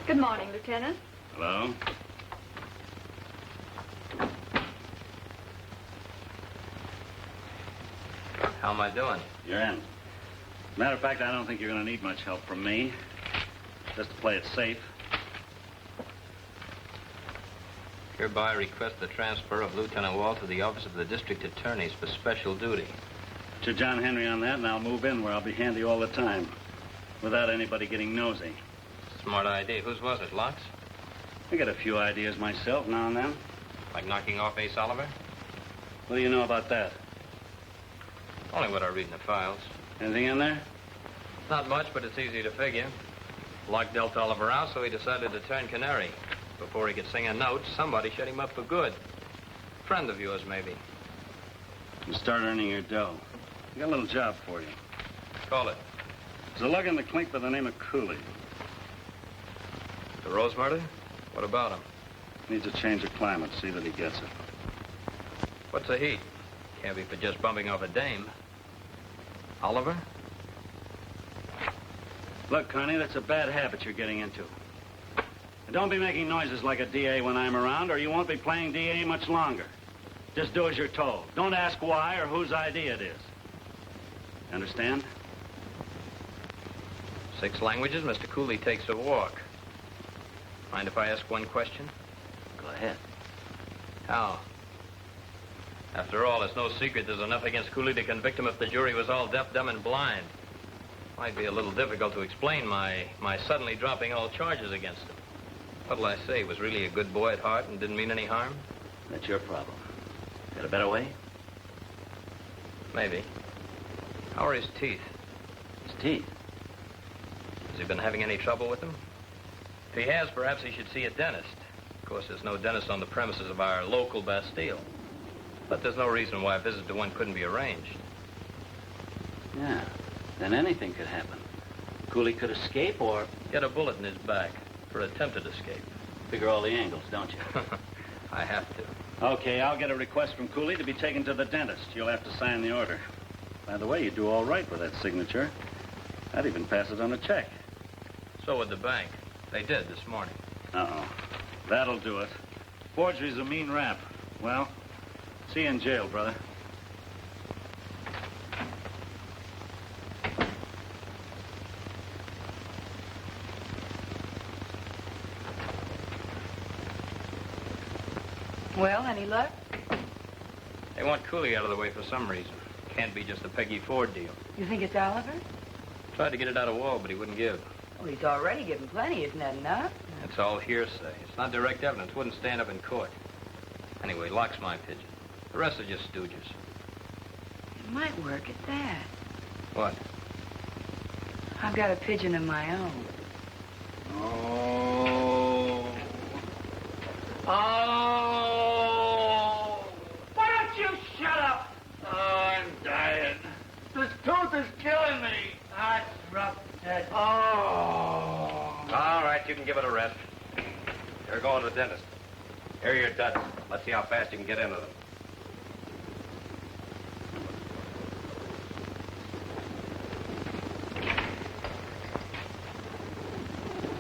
Good morning, Lieutenant. Hello? How am I doing? You're in. Matter of fact, I don't think you're going to need much help from me. Just to play it safe. Hereby request the transfer of Lieutenant Wall to the office of the district attorneys for special duty. Put your John Henry on that, and I'll move in where I'll be handy all the time, without anybody getting nosy. Smart idea. Whose was it, Locke's? I get a few ideas myself now and then. Like knocking off Ace Oliver? What do you know about that? Only what I read in the files. Anything in there? Not much, but it's easy to figure. Locke dealt Oliver out, so he decided to turn canary. Before he could sing a note, somebody shut him up for good. Friend of yours, maybe. You start earning your dough. I got a little job for you. Call it. There's a lug in the clink by the name of Cooley. The Rose murder? What about him? Needs a change of climate. See that he gets it. What's the heat? Can't be for just bumping off a dame. Oliver? Look, Connie, that's a bad habit you're getting into. And don't be making noises like a DA when I'm around, or you won't be playing DA much longer. Just do as you're told. Don't ask why or whose idea it is. Understand? 6 languages, Mr. Cooley takes a walk. Mind if I ask one question? Go ahead. How? After all, it's no secret there's enough against Cooley to convict him if the jury was all deaf, dumb, and blind. Might be a little difficult to explain my suddenly dropping all charges against him. What'll I say? He was really a good boy at heart and didn't mean any harm? That's your problem. Got a better way? Maybe. How are his teeth? His teeth? Has he been having any trouble with them? If he has, perhaps he should see a dentist. Of course, there's no dentist on the premises of our local Bastille. But there's no reason why a visit to one couldn't be arranged. Yeah. Then anything could happen. Cooley could escape or... Get a bullet in his back for attempted escape. Figure all the angles, don't you? I have to. Okay, I'll get a request from Cooley to be taken to the dentist. You'll have to sign the order. By the way, you do all right with that signature. I'd even pass it on a check. So would the bank. They did this morning. Uh-oh. That'll do it. Forgery's a mean rap. Well, see you in jail, brother. Well, any luck? They want Cooley out of the way for some reason. Can't be just a Peggy Ford deal. You think it's Oliver? Tried to get it out of Wall, but he wouldn't give. Well, he's already given plenty. Isn't that enough? It's all hearsay. It's not direct evidence. Wouldn't stand up in court. Anyway, Locke's my pigeon. The rest are just stooges. It might work at that. What? I've got a pigeon of my own. Oh. Oh. Why don't you shut up? Oh, I'm dying. This tooth is killing me. That's rough, Ted. Oh. All right, you can give it a rest. You're going to the dentist. Here are your duds. Let's see how fast you can get into them.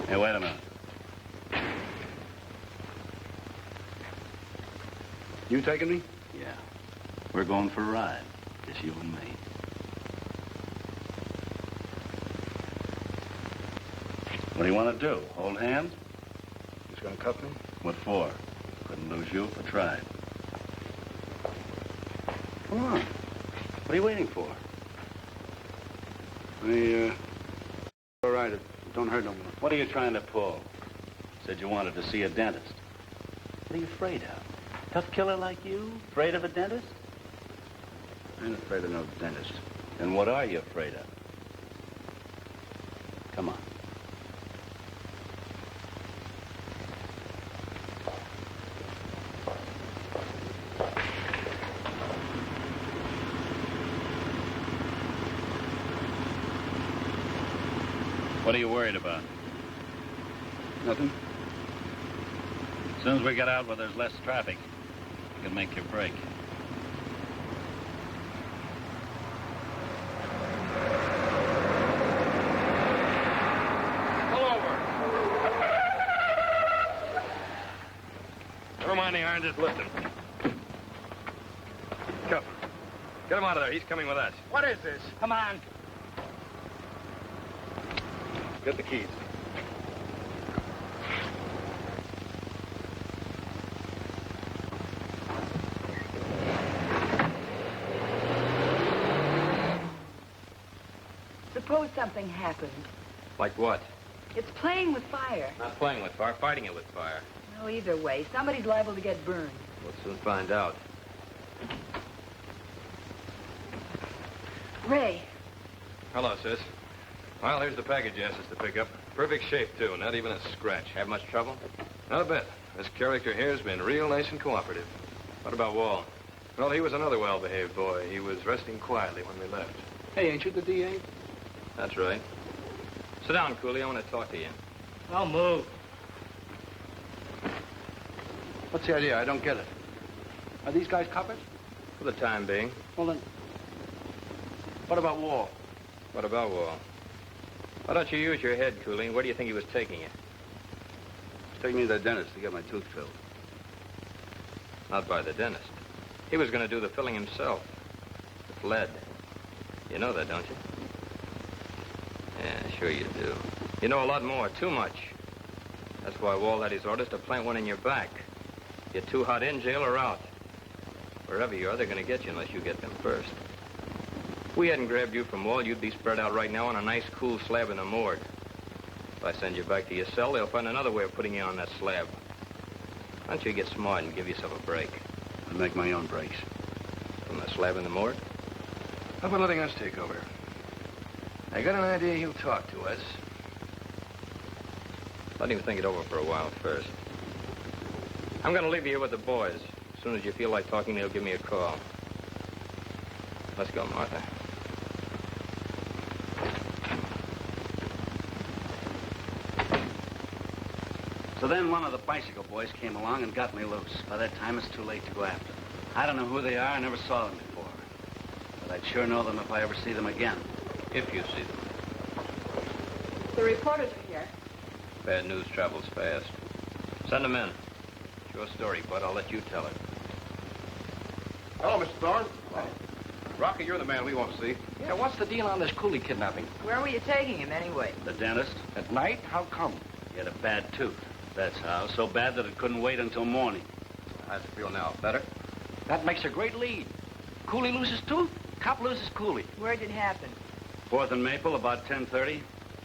Hey, wait a minute. You taking me? Yeah. We're going for a ride. Just you and me. What do you want to do? Hold hands? Just gonna cuff me? What for? Couldn't lose you if I tried. Come on. What are you waiting for? All right, it don't hurt no more. What are you trying to pull? Said you wanted to see a dentist. What are you afraid of? Tough killer like you? Afraid of a dentist? I ain't afraid of no dentist. Then what are you afraid of? Come on. What are you worried about? Nothing. As soon as we get out where there's less traffic, you can make your break. Pull over. Never mind the iron, just lift him. Cuff him. Get him out of there. He's coming with us. What is this? Come on. Get the keys. Suppose something happened. Like what? It's playing with fire. Not playing with fire, fighting it with fire. No, either way, somebody's liable to get burned. We'll soon find out. Ray, Hello, sis. Well, here's the package you asked us to pick up. Perfect shape, too. Not even a scratch. Have much trouble? Not a bit. This character here's been real nice and cooperative. What about Wall? Well, he was another well-behaved boy. He was resting quietly when we left. Hey, ain't you the DA? That's right. Sit down, Cooley. I want to talk to you. Don't move. What's the idea? I don't get it. Are these guys coppers? For the time being. Well, then, what about Wall? What about Wall? Why don't you use your head, Cooley? Where do you think he was taking you? He's taking me to the dentist to get my tooth filled. Not by the dentist. He was going to do the filling himself. With lead. You know that, don't you? Yeah, sure you do. You know a lot more. Too much. That's why Wall had his orders to plant one in your back. You're too hot in jail or out. Wherever you are, they're going to get you unless you get them first. If we hadn't grabbed you from Wall, you'd be spread out right now on a nice, cool slab in the morgue. If I send you back to your cell, they'll find another way of putting you on that slab. Why don't you get smart and give yourself a break? I make my own breaks. From the slab in the morgue? How about letting us take over? I got an idea he'll talk to us. Let him think it over for a while first. I'm going to leave you here with the boys. As soon as you feel like talking, they'll give me a call. Let's go, Martha. So then one of the bicycle boys came along and got me loose. By that time, it's too late to go after them. I don't know who they are. I never saw them before. But I'd sure know them if I ever see them again. If you see them. The reporters are here. Bad news travels fast. Send them in. It's your story, Bud. I'll let you tell it. Hello, Mr. Thorne. Rocky, you're the man we want to see. Yeah, what's the deal on this Cooley kidnapping? Where were you taking him anyway? The dentist? At night? How come? He had a bad tooth. That's how. So bad that it couldn't wait until morning. How's it feel now? Better? That makes a great lead. Cooley loses tooth, cop loses Cooley. Where'd it happen? 4th and Maple, about 10:30.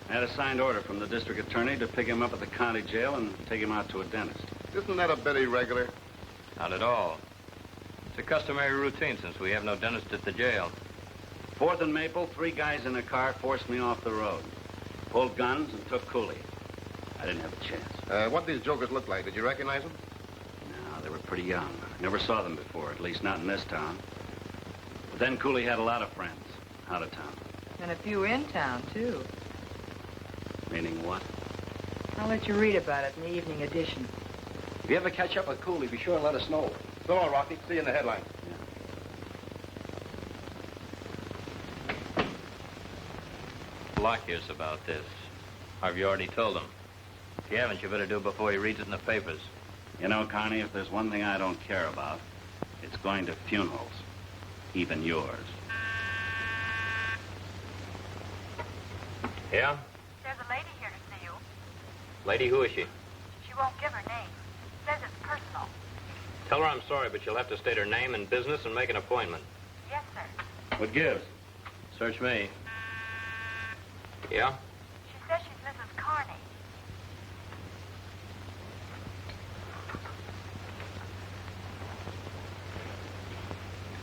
I had a signed order from the district attorney to pick him up at the county jail and take him out to a dentist. Isn't that a bit irregular? Not at all. It's a customary routine since we have no dentist at the jail. 4th and Maple, 3 guys in a car forced me off the road. Pulled guns and took Cooley. I didn't have a chance. What did these jokers look like? Did you recognize them? No, they were pretty young. Never saw them before, at least not in this town. But then Cooley had a lot of friends out of town. And a few in town, too. Meaning what? I'll let you read about it in the evening edition. If you ever catch up with Cooley, be sure and let us know. So long, Rocky. See you in the headline. Lockyear's about this. Have you already told him? If you haven't, you better do it before he reads it in the papers. You know, Connie, if there's one thing I don't care about, it's going to funerals. Even yours. Yeah? There's a lady here to see you. Lady, who is she? She won't give her name. Says it's personal. Tell her I'm sorry, but you'll have to state her name and business and make an appointment. Yes, sir. What gives? Search me. Yeah? She says she's Mrs. Carney.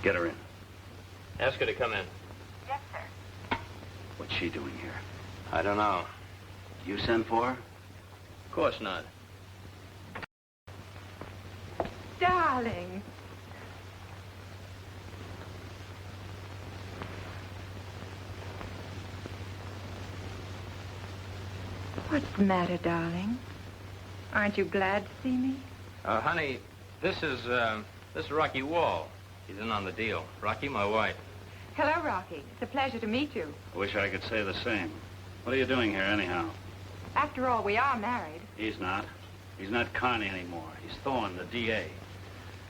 Get her in. Ask her to come in. Yes, sir. What's she doing here? I don't know. You sent for her? Of course not. Darling. What's the matter, darling? Aren't you glad to see me? Honey, this is Rocky Wall. He's in on the deal. Rocky, my wife. Hello, Rocky. It's a pleasure to meet you. I wish I could say the same. What are you doing here, anyhow? After all, we are married. He's not. He's not Carney anymore. He's Thorne, the D.A.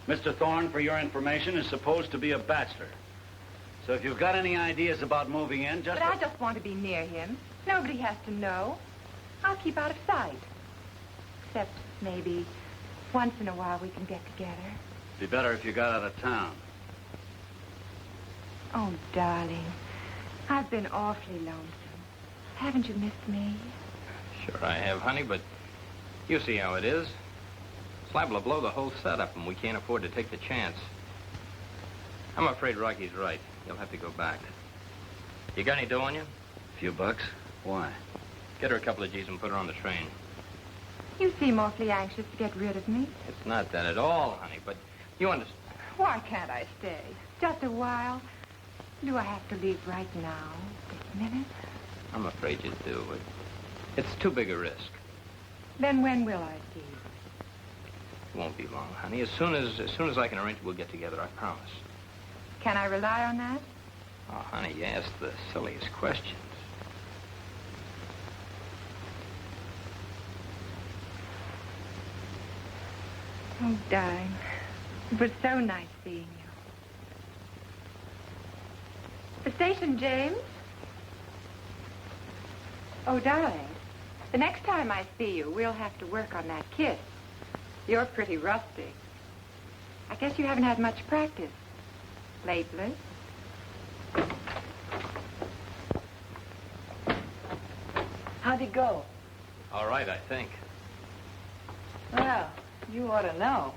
Mr. Thorne, for your information, is supposed to be a bachelor. So if you've got any ideas about moving in, just... But I just want to be near him. Nobody has to know. I'll keep out of sight. Except maybe once in a while we can get together. Be better if you got out of town. Oh, darling, I've been awfully lonesome. Haven't you missed me? Sure I have, honey, but you see how it is. It's liable to blow the whole setup, and we can't afford to take the chance. I'm afraid Rocky's right. You'll have to go back. You got any dough on you? A few bucks? Why? Get her a couple of G's and put her on the train. You seem awfully anxious to get rid of me. It's not that at all, honey, but you understand. Why can't I stay? Just a while. Do I have to leave right now, this minute? I'm afraid you do. It's too big a risk. Then when will I see you? It won't be long, honey. As soon as I can arrange it, we'll get together, I promise. Can I rely on that? Oh, honey, you ask the silliest questions. Oh, darling. It was so nice seeing you. The station, James? Oh, darling. The next time I see you, we'll have to work on that kiss. You're pretty rusty. I guess you haven't had much practice lately. How'd it go? All right, I think. Well, you ought to know.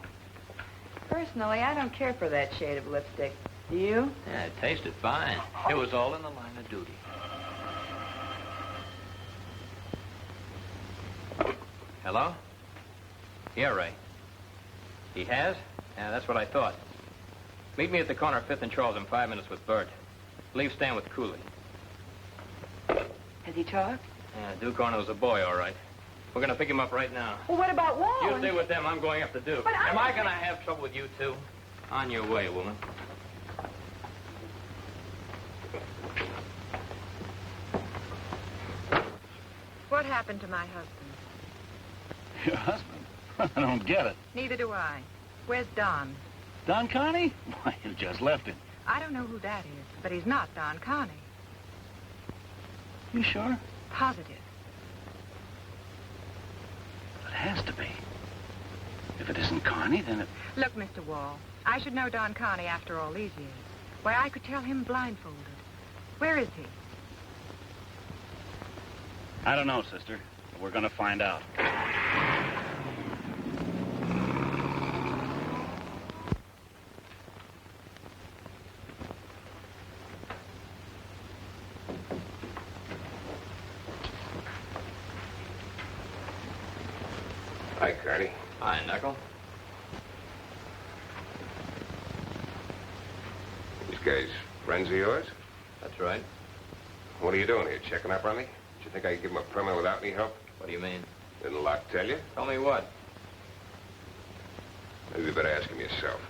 Personally, I don't care for that shade of lipstick. Do you? Yeah, it tasted fine. It was all in the line of duty. Hello? Yeah, Ray. He has? Yeah, that's what I thought. Meet me at the corner of 5th and Charles in 5 minutes with Bert. Leave Stan with Cooley. Has he talked? Yeah, Duke Arnold's a boy, all right. We're going to pick him up right now. Well, what about Wall? You stay with them. I'm going up to Duke. But Am I going to have trouble with you, too? On your way, woman. What happened to my husband? Your husband? I don't get it. Neither do I. Where's Don? Don Carney? Why, you just left him. I don't know who that is, but he's not Don Carney. You sure? Positive. It has to be. If it isn't Carney, then it... Look, Mr. Wall, I should know Don Carney after all these years. Why, I could tell him blindfolded. Where is he? I don't know, sister. But we're going to find out. Hi, Carney. Hi, Knuckle. These guys friends of yours? That's right. What are you doing here, checking up on me? Do you think I could give them a permit without any help? What do you mean? Didn't Locke tell you? Tell me what? Maybe you better ask him yourself.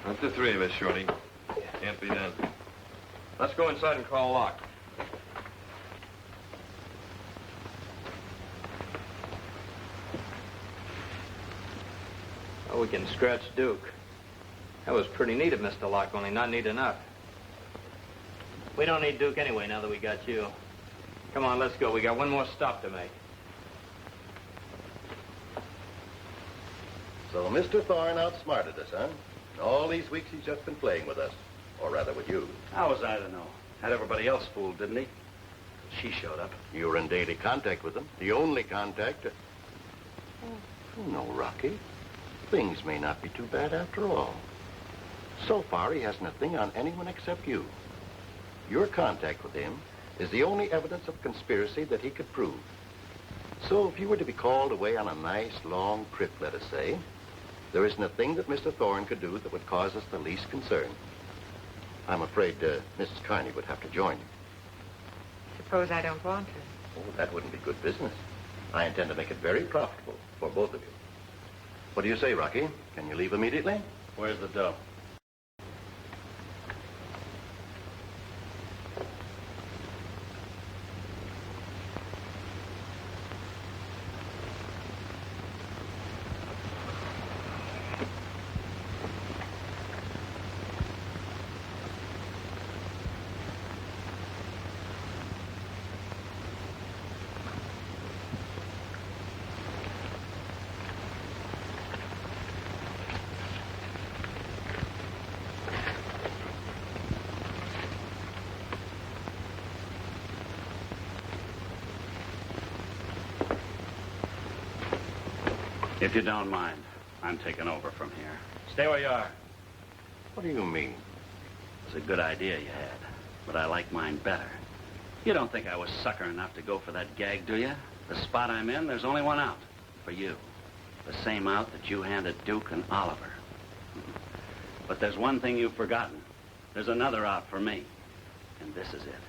Not the three of us, Shorty. Can't be done. Let's go inside and call Locke. Oh, we can scratch Duke. That was pretty neat of Mr. Locke, only not neat enough. We don't need Duke anyway, now that we got you. Come on, let's go. We got one more stop to make. So Mr. Thorne outsmarted us, huh? All these weeks he's just been playing with us. Or rather with you. How was I to know? Had everybody else fooled, didn't he? She showed up. You were in daily contact with him. The only contact. Oh, no, Rocky. Things may not be too bad after all. So far, he hasn't a thing on anyone except you. Your contact with him is the only evidence of conspiracy that he could prove. So if you were to be called away on a nice, long trip, let us say, there isn't a thing that Mr. Thorne could do that would cause us the least concern. I'm afraid Mrs. Carney would have to join you. Suppose I don't want to. Oh, that wouldn't be good business. I intend to make it very profitable for both of you. What do you say, Rocky? Can you leave immediately? Where's the dough? If you don't mind, I'm taking over from here. Stay where you are. What do you mean? It was a good idea you had, but I like mine better. You don't think I was sucker enough to go for that gag, do you? The spot I'm in, there's only one out. For you. The same out that you handed Duke and Oliver. But there's one thing you've forgotten. There's another out for me. And this is it.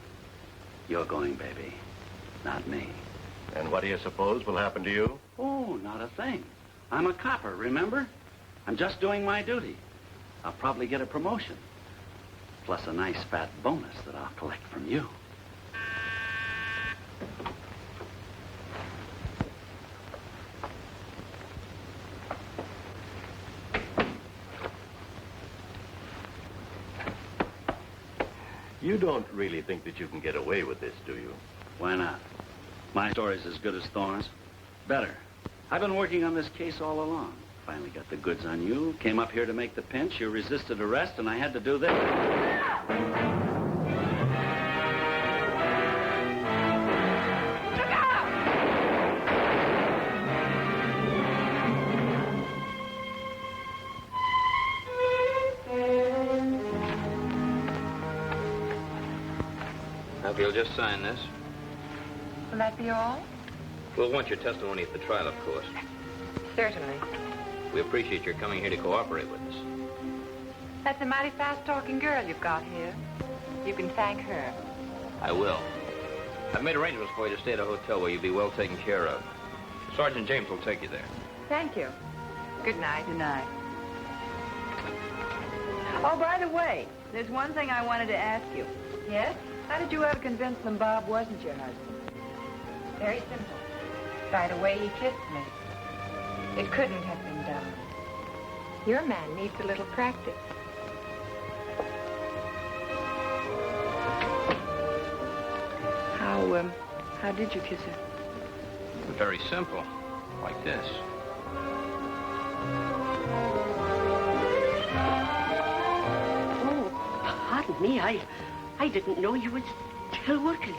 You're going, baby. Not me. And what do you suppose will happen to you? Oh, not a thing. I'm a copper, remember? I'm just doing my duty. I'll probably get a promotion. Plus a nice fat bonus that I'll collect from you. You don't really think that you can get away with this, do you? Why not? My story's as good as Thorne's. Better. I've been working on this case all along. Finally got the goods on you. Came up here to make the pinch. You resisted arrest, and I had to do this. Now, if you'll just sign this. Will that be all? We'll want your testimony at the trial, of course. Certainly. We appreciate your coming here to cooperate with us. That's a mighty fast-talking girl you've got here. You can thank her. I will. I've made arrangements for you to stay at a hotel where you'll be well taken care of. Sergeant James will take you there. Thank you. Good night. Good night. Oh, by the way, there's one thing I wanted to ask you. Yes? How did you ever convince them Bob wasn't your husband? Very simple. By the way he kissed me. It couldn't have been done. Your man needs a little practice. How did you kiss her? Very simple. Like this. Oh, pardon me. I didn't know you were still working.